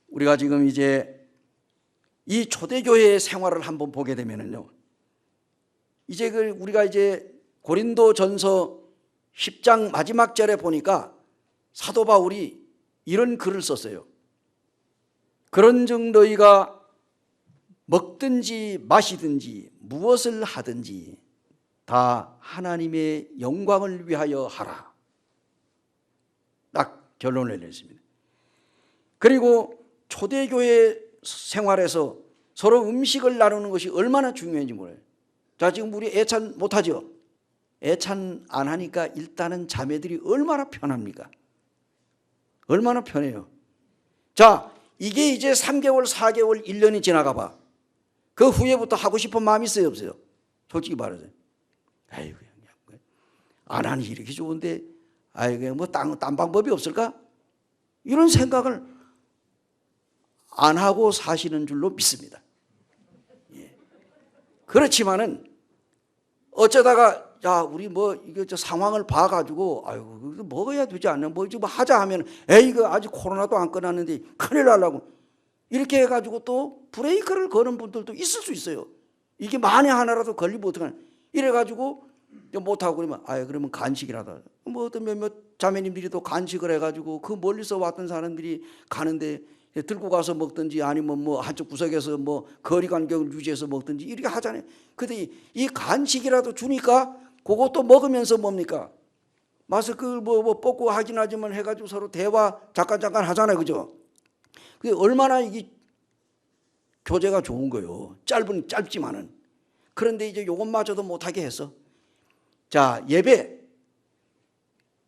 우리가 지금 이제 이 초대교회의 생활을 한번 보게 되면은요, 이제 우리가 이제 고린도전서 10장 마지막 절에 보니까 사도 바울이 이런 글을 썼어요. 그런즉 너희가 먹든지 마시든지 무엇을 하든지 다 하나님의 영광을 위하여 하라. 딱 결론을 내렸습니다. 그리고 초대교회 생활에서 서로 음식을 나누는 것이 얼마나 중요한지 몰라요. 자, 지금 우리 애찬 못하죠? 애찬 안 하니까 일단은 자매들이 얼마나 편합니까? 얼마나 편해요. 자, 이게 이제 3개월, 4개월, 1년이 지나가 봐. 그 후에부터 하고 싶은 마음이 있어요, 없어요? 솔직히 말해서. 아이고, 안 하니 이렇게 좋은데, 아이고, 뭐 딴 방법이 없을까? 이런 생각을 안 하고 사시는 줄로 믿습니다. 예. 그렇지만은 어쩌다가 야, 우리 뭐 이거 저 상황을 봐가지고 아이고 먹어야 되지 않나? 뭐 좀 하자 하면 에이 이거 아직 코로나도 안 끝났는데 큰일 나려고 이렇게 해가지고 또 브레이크를 거는 분들도 있을 수 있어요. 이게 만에 하나라도 걸리면 어떡하나? 이래가지고 못하고 그러면 그러면 간식이라도 뭐 어떤 몇몇 자매님들이 또 간식을 해가지고 그 멀리서 왔던 사람들이 가는데 들고 가서 먹든지 아니면 뭐 한쪽 구석에서 뭐 거리 간격을 유지해서 먹든지 이렇게 하잖아요. 근데 이 간식이라도 주니까 그것도 먹으면서 뭡니까? 마스크를 뭐 뽑고 하긴 하지만 해가지고 서로 대화 잠깐 하잖아요. 그죠? 그게 얼마나 이게 교제가 좋은 거예요. 짧지만은. 그런데 이제 요것마저도 못하게 했어. 자,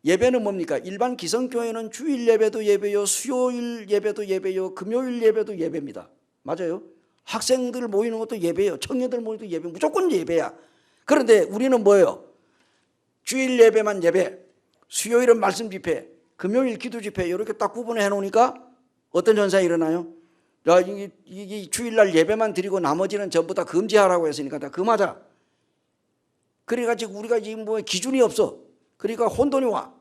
예배는 뭡니까? 일반 기성교회는 주일 예배도 예배요, 수요일 예배도 예배요, 금요일 예배도 예배입니다. 맞아요? 학생들 모이는 것도 예배요, 청년들 모이는 것도 예배, 무조건 예배야. 그런데 우리는 뭐예요? 주일 예배만 예배, 수요일은 말씀 집회, 금요일 기도 집회 이렇게 딱 구분해 놓으니까 어떤 현상이 일어나요? 야, 이게 주일날 예배만 드리고 나머지는 전부 다 금지하라고 했으니까 다 금하자. 그래가지고 우리가 지금 뭐 기준이 없어. 그러니까 혼돈이 와.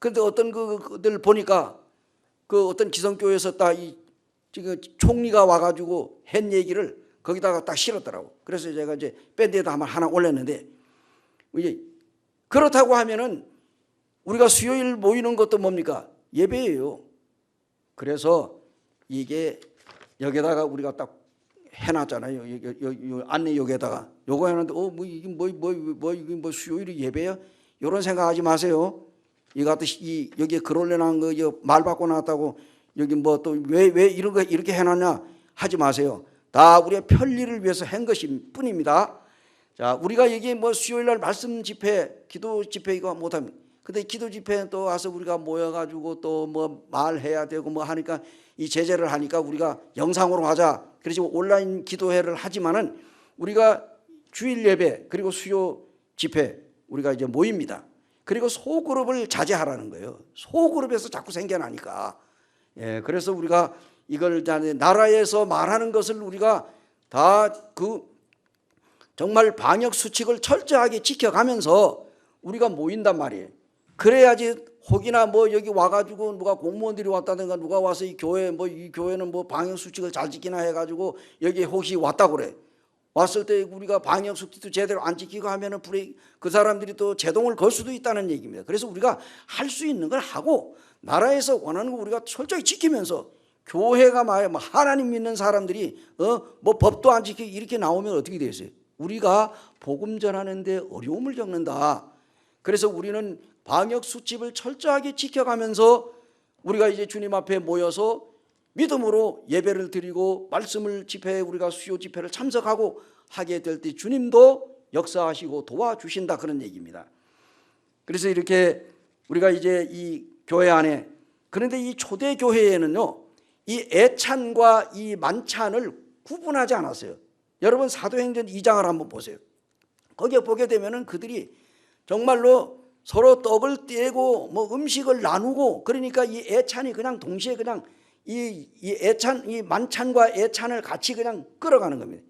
그런데 어떤 그들 보니까 그 어떤 기성교회에서 딱 지금 총리가 와가지고 한 얘기를 거기다가 딱 실었더라고. 그래서 제가 이제 밴드에다 하나 올렸는데 이제 그렇다고 하면은 우리가 수요일 모이는 것도 뭡니까? 예배예요. 그래서 이게 여기다가 우리가 딱 해놨잖아요. 요 안내 여기에다가 요거 해놨는데 뭐 이게 뭐 수요일이 예배야? 이런 생각하지 마세요. 이거 여기에 글 올려놓은 거 말 바꿔 놨다고 여기 뭐 또 왜 이런 거 이렇게 해놨냐 하지 마세요. 다 우리의 편리를 위해서 한 것일 뿐입니다. 자, 우리가 여기 뭐 수요일날 말씀 집회, 기도 집회 이거 못합니다. 근데 기도 집회는 또 와서 우리가 모여가지고 또 뭐 말해야 되고 뭐 하니까 이 제재를 하니까 우리가 영상으로 하자. 그래서 온라인 기도회를 하지만은 우리가 주일 예배 그리고 수요 집회 우리가 이제 모입니다. 그리고 소그룹을 자제하라는 거예요. 소그룹에서 자꾸 생겨나니까. 예, 그래서 우리가 이걸 나라에서 말하는 것을 우리가 다 정말 방역 수칙을 철저하게 지켜가면서 우리가 모인단 말이에요. 그래야지 혹이나 뭐 여기 와가지고 누가 공무원들이 왔다든가 누가 와서 이 교회는 뭐 방역 수칙을 잘 지키나 해가지고 여기 혹시 왔다고 그래. 왔을 때 우리가 방역 수칙도 제대로 안 지키고 하면은 그 사람들이 또 제동을 걸 수도 있다는 얘기입니다. 그래서 우리가 할 수 있는 걸 하고 나라에서 원하는 거 우리가 철저히 지키면서 교회가 뭐 하나님 믿는 사람들이 뭐 법도 안 지키고 이렇게 나오면 어떻게 되겠어요? 우리가 복음 전하는데 어려움을 겪는다. 그래서 우리는 방역 수칙을 철저하게 지켜가면서 우리가 이제 주님 앞에 모여서 믿음으로 예배를 드리고 말씀을 집회에 우리가 수요 집회를 참석하고 하게 될 때 주님도 역사하시고 도와주신다, 그런 얘기입니다. 그래서 이렇게 우리가 이제 이 교회 안에, 그런데 이 초대 교회에는요, 이 애찬과 이 만찬을 구분하지 않았어요. 여러분 사도행전 2장을 한번 보세요. 거기에 보게 되면은 그들이 정말로 서로 떡을 떼고 뭐 음식을 나누고, 그러니까 이 애찬이 그냥 동시에 그냥 이 애찬, 이 만찬과 애찬을 같이 그냥 끌어가는 겁니다.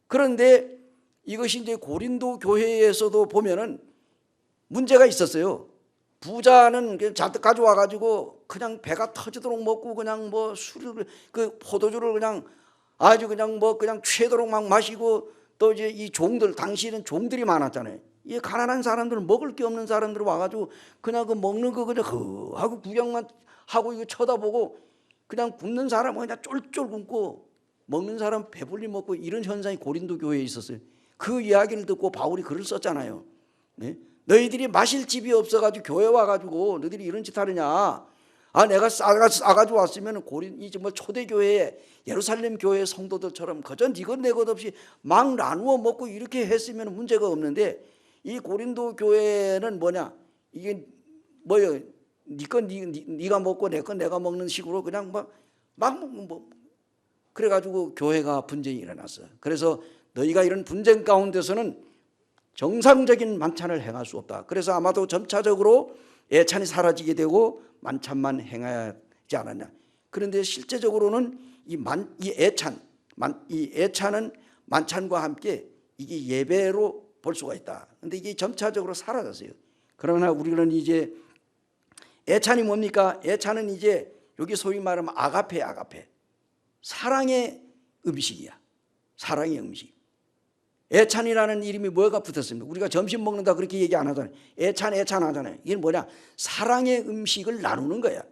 그런데 이것이 이제 고린도 교회에서도 보면은 문제가 있었어요. 부자는 잔뜩 가져와 가지고 그냥 배가 터지도록 먹고 그냥 뭐 술을, 그 포도주를 그냥 아주 그냥 뭐 그냥 취하도록 막 마시고, 또 이제 이 종들, 당시에는 종들이 많았잖아요. 이 가난한 사람들은 먹을 게 없는 사람들 와가지고 그냥 그 먹는 거 그냥 하고 구경만 하고 이거 쳐다보고, 그냥 굶는 사람은 그냥 쫄쫄 굶고 먹는 사람 배불리 먹고, 이런 현상이 고린도 교회에 있었어요. 그 이야기를 듣고 바울이 글을 썼잖아요. 네? 너희들이 마실 집이 없어가지고 교회 와가지고 너희들이 이런 짓 하느냐? 내가 싸가지고 왔으면 이 정말 초대교회 예루살렘 교회 성도들처럼 그저 니것 내 것 없이 막 나누어 먹고 이렇게 했으면 문제가 없는데, 이 고린도 교회는 뭐냐? 이게 뭐예요? 니가 먹고 내 건 내가 먹는 식으로 그냥 막 뭐 그래가지고 교회가 분쟁이 일어났어요. 그래서 너희가 이런 분쟁 가운데서는 정상적인 만찬을 행할 수 없다. 그래서 아마도 점차적으로 애찬이 사라지게 되고 만찬만 행하지 않았냐. 그런데 실제적으로는 이 애찬은 만찬과 함께 이게 예배로 볼 수가 있다. 그런데 이게 점차적으로 사라졌어요. 그러나 우리는 이제 애찬이 뭡니까? 애찬은 이제 여기 소위 말하면 아가페, 사랑의 음식이야. 사랑의 음식. 애찬이라는 이름이 뭐가 붙었습니까? 우리가 점심 먹는다 그렇게 얘기 안 하잖아요. 애찬 하잖아요. 이게 뭐냐? 사랑의 음식을 나누는 거야.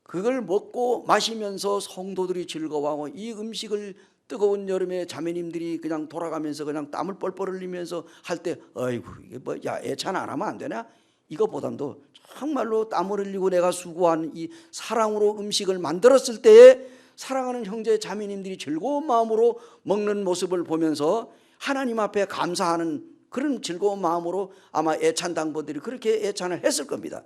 그걸 먹고 마시면서 성도들이 즐거워하고, 이 음식을 뜨거운 여름에 자매님들이 그냥 돌아가면서 그냥 땀을 뻘뻘 흘리면서 할 때, 어이구 이게 뭐, 야 애찬 안 하면 안 되나? 이거보단도 정말로 땀을 흘리고 내가 수고한 이 사랑으로 음식을 만들었을 때에 사랑하는 형제 자매님들이 즐거운 마음으로 먹는 모습을 보면서 하나님 앞에 감사하는 그런 즐거운 마음으로 아마 애찬 당번들이 그렇게 애찬을 했을 겁니다.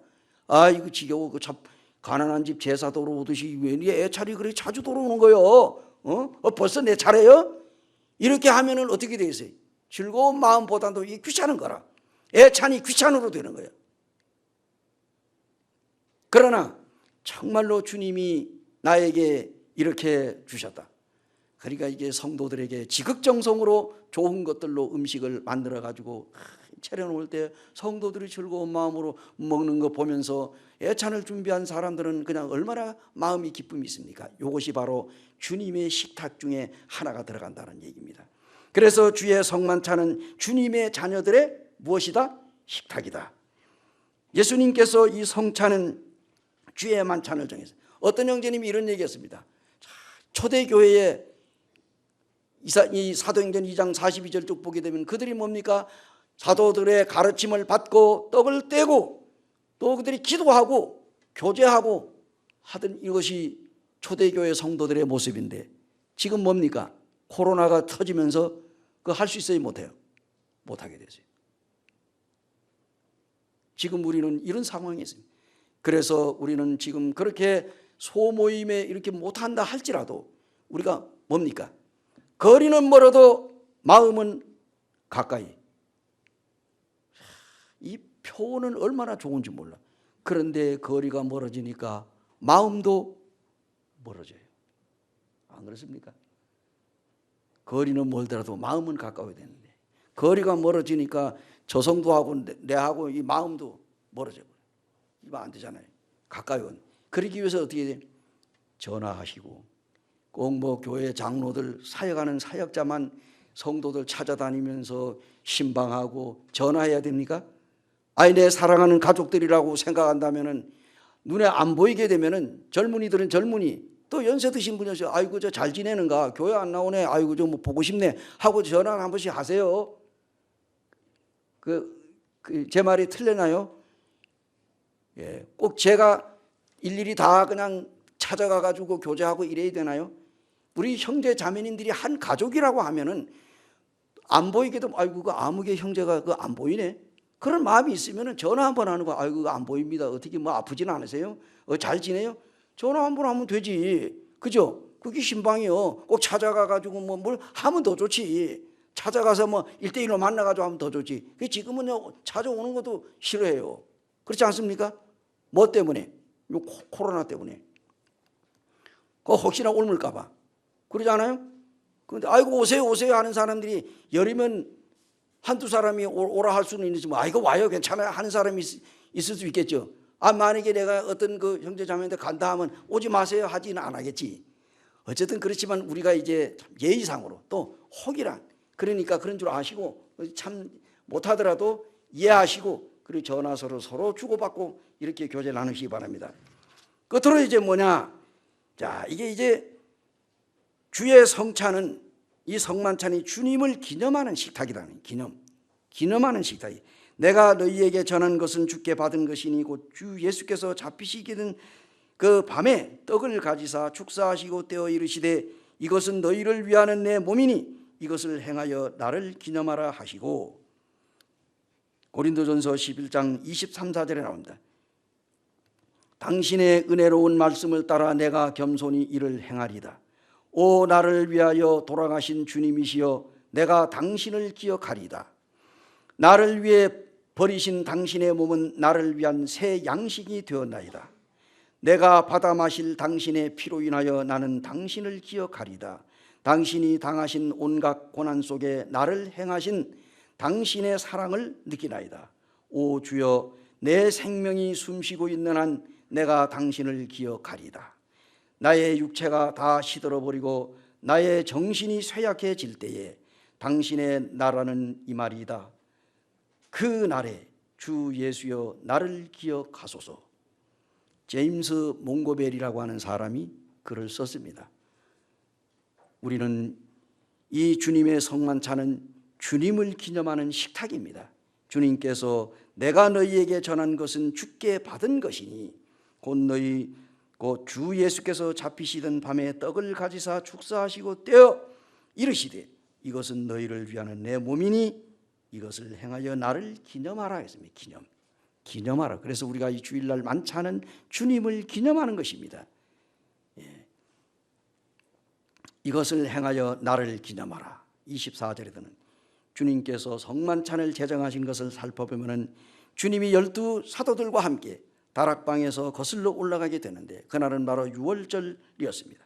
이거 지겨워. 그 참 가난한 집 제사 돌아오듯이 왜 네 애찬이 그렇게 자주 돌아오는 거요? 벌써 내 차례요? 이렇게 하면은 어떻게 되겠어요? 즐거운 마음보다도 이 귀찮은 거라. 애찬이 귀찮으로 되는 거예요. 그러나 정말로 주님이 나에게 이렇게 주셨다. 그러니까 이게 성도들에게 지극정성으로 좋은 것들로 음식을 만들어 가지고 차려놓을 때 성도들이 즐거운 마음으로 먹는 거 보면서 애찬을 준비한 사람들은 그냥 얼마나 마음이 기쁨이 있습니까? 이것이 바로 주님의 식탁 중에 하나가 들어간다는 얘기입니다. 그래서 주의 성만찬은 주님의 자녀들의 무엇이다? 식탁이다. 예수님께서 이 성찬은 주의 만찬을 정했어요. 어떤 형제님이 이런 얘기했습니다. 초대교회에 이 사도행전 2장 42절 쭉 보게 되면 그들이 뭡니까? 사도들의 가르침을 받고 떡을 떼고 또 그들이 기도하고 교제하고 하던 이것이 초대교회 성도들의 모습인데, 지금 뭡니까? 코로나가 터지면서 그거 할 수 있어요? 못해요? 못하게 됐어요. 지금 우리는 이런 상황이 있습니다. 그래서 우리는 지금 그렇게 소모임에 이렇게 못한다 할지라도 우리가 뭡니까? 거리는 멀어도 마음은 가까이. 이 표현은 얼마나 좋은지 몰라. 그런데 거리가 멀어지니까 마음도 멀어져요. 안 그렇습니까? 거리는 멀더라도 마음은 가까워야 되는데 거리가 멀어지니까 저 성도하고 내하고 이 마음도 멀어져 버려요. 이거 안 되잖아요. 가까이 온. 그러기 위해서 어떻게 돼? 전화하시고 꼭 뭐 교회 장로들 사역하는 사역자만 성도들 찾아다니면서 신방하고 전화해야 됩니까? 내 사랑하는 가족들이라고 생각한다면은 눈에 안 보이게 되면은 젊은이들은 젊은이, 또 연세 드신 분이 오셔서 아이고 저 잘 지내는가, 교회 안 나오네, 아이고 저 뭐 보고 싶네 하고 전화 한 번씩 하세요. 제 말이 틀렸나요? 예, 꼭 제가 일일이 다 그냥 찾아가 가지고 교제하고 이래야 되나요? 우리 형제 자매님들이 한 가족이라고 하면은 안 보이게도 아이고 그 아무개 형제가 그 안 보이네, 그런 마음이 있으면은 전화 한 번 하는 거, 아이고 안 보입니다. 어떻게 뭐 아프지는 않으세요? 잘 지내요? 전화 한 번 하면 되지, 그죠? 그게 신방이요. 꼭 찾아가 가지고 뭐 뭘 하면 더 좋지. 찾아가서 뭐 1대1로 만나 가지고 하면 더 좋지. 지금은요 찾아오는 것도 싫어해요. 그렇지 않습니까? 뭐 때문에? 요 코로나 때문에. 혹시나 옮을까 봐. 그러지 않아요? 근데 아이고 오세요 오세요 하는 사람들이 열이면 한두 사람이 오라 할 수는 있는지, 뭐 아이고 와요 괜찮아요 하는 사람이 있을 수 있겠죠. 만약에 내가 어떤 그 형제 자매한테 간다 하면 오지 마세요 하지는 안 하겠지. 어쨌든 그렇지만 우리가 이제 예의상으로 또 혹이란, 그러니까 그런 줄 아시고 참 못하더라도 이해하시고 그리고 전화 서로 주고받고 이렇게 교제 나누시기 바랍니다. 끝으로 이제 뭐냐, 자 이게 이제 주의 성찬은, 이 성만찬이 주님을 기념하는 식탁이라는, 기념하는 식탁이. 내가 너희에게 전한 것은 주께 받은 것이니 곧 주 예수께서 잡히시게 된 그 밤에 떡을 가지사 축사하시고 떼어 이르시되 이것은 너희를 위하는 내 몸이니 이것을 행하여 나를 기념하라 하시고, 고린도전서 11장 23, 24절에 나옵니다. 당신의 은혜로운 말씀을 따라 내가 겸손히 이를 행하리다. 오 나를 위하여 돌아가신 주님이시여 내가 당신을 기억하리다. 나를 위해 버리신 당신의 몸은 나를 위한 새 양식이 되었나이다. 내가 받아 마실 당신의 피로 인하여 나는 당신을 기억하리다. 당신이 당하신 온갖 고난 속에 나를 행하신 당신의 사랑을 느끼나이다. 오 주여 내 생명이 숨쉬고 있는 한 내가 당신을 기억하리다. 나의 육체가 다 시들어버리고 나의 정신이 쇠약해질 때에 당신의 나라는 이 말이다. 그 날에 주 예수여 나를 기억하소서. 제임스 몽고벨이라고 하는 사람이 글을 썼습니다. 우리는 이 주님의 성만찬은 주님을 기념하는 식탁입니다. 주님께서 내가 너희에게 전한 것은 주께 받은 것이니 곧 주 예수께서 잡히시던 밤에 떡을 가지사 축사하시고 떼어 이르시되 이것은 너희를 위하는 내 몸이니 이것을 행하여 나를 기념하라 했습니다. 기념하라. 그래서 우리가 이 주일날 만찬은 주님을 기념하는 것입니다. 이것을 행하여 나를 기념하라. 24절에는 주님께서 성만찬을 제정하신 것을 살펴보면 주님이 12 사도들과 함께 다락방에서 거슬러 올라가게 되는데 그날은 바로 유월절이었습니다.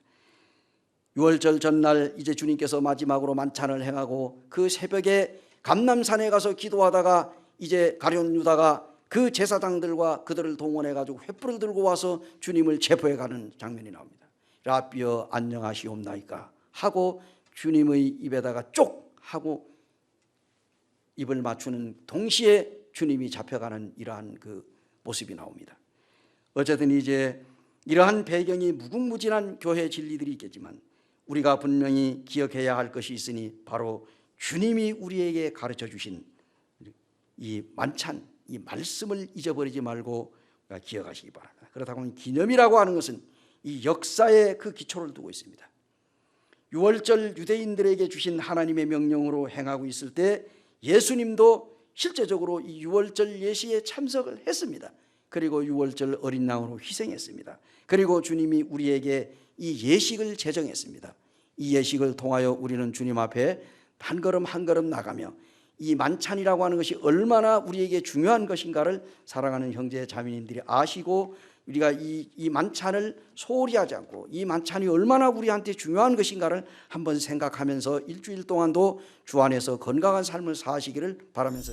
유월절 전날 이제 주님께서 마지막으로 만찬을 행하고 그 새벽에 감람산에 가서 기도하다가 이제 가룟 유다가 그 제사장들과 그들을 동원해 가지고 횃불을 들고 와서 주님을 체포해 가는 장면이 나옵니다. 라삐여 안녕하시옵나이까 하고 주님의 입에다가 쪽 하고 입을 맞추는 동시에 주님이 잡혀가는 이러한 그 모습이 나옵니다. 어쨌든 이제 이러한 배경이 무궁무진한 교회 진리들이 있겠지만 우리가 분명히 기억해야 할 것이 있으니 바로 주님이 우리에게 가르쳐 주신 이 만찬, 이 말씀을 잊어버리지 말고 기억하시기 바랍니다. 그렇다고 하면 기념이라고 하는 것은 이 역사의 그 기초를 두고 있습니다. 유월절 유대인들에게 주신 하나님의 명령으로 행하고 있을 때 예수님도 실제적으로 이 유월절 예시에 참석을 했습니다. 그리고 유월절 어린 양으로 희생했습니다. 그리고 주님이 우리에게 이 예식을 제정했습니다. 이 예식을 통하여 우리는 주님 앞에 한 걸음 한 걸음 나가며 이 만찬이라고 하는 것이 얼마나 우리에게 중요한 것인가를 사랑하는 형제 자매님들이 아시고 우리가 이 만찬을 소홀히 하지 않고 이 만찬이 얼마나 우리한테 중요한 것인가를 한번 생각하면서 일주일 동안도 주 안에서 건강한 삶을 사시기를 바라면서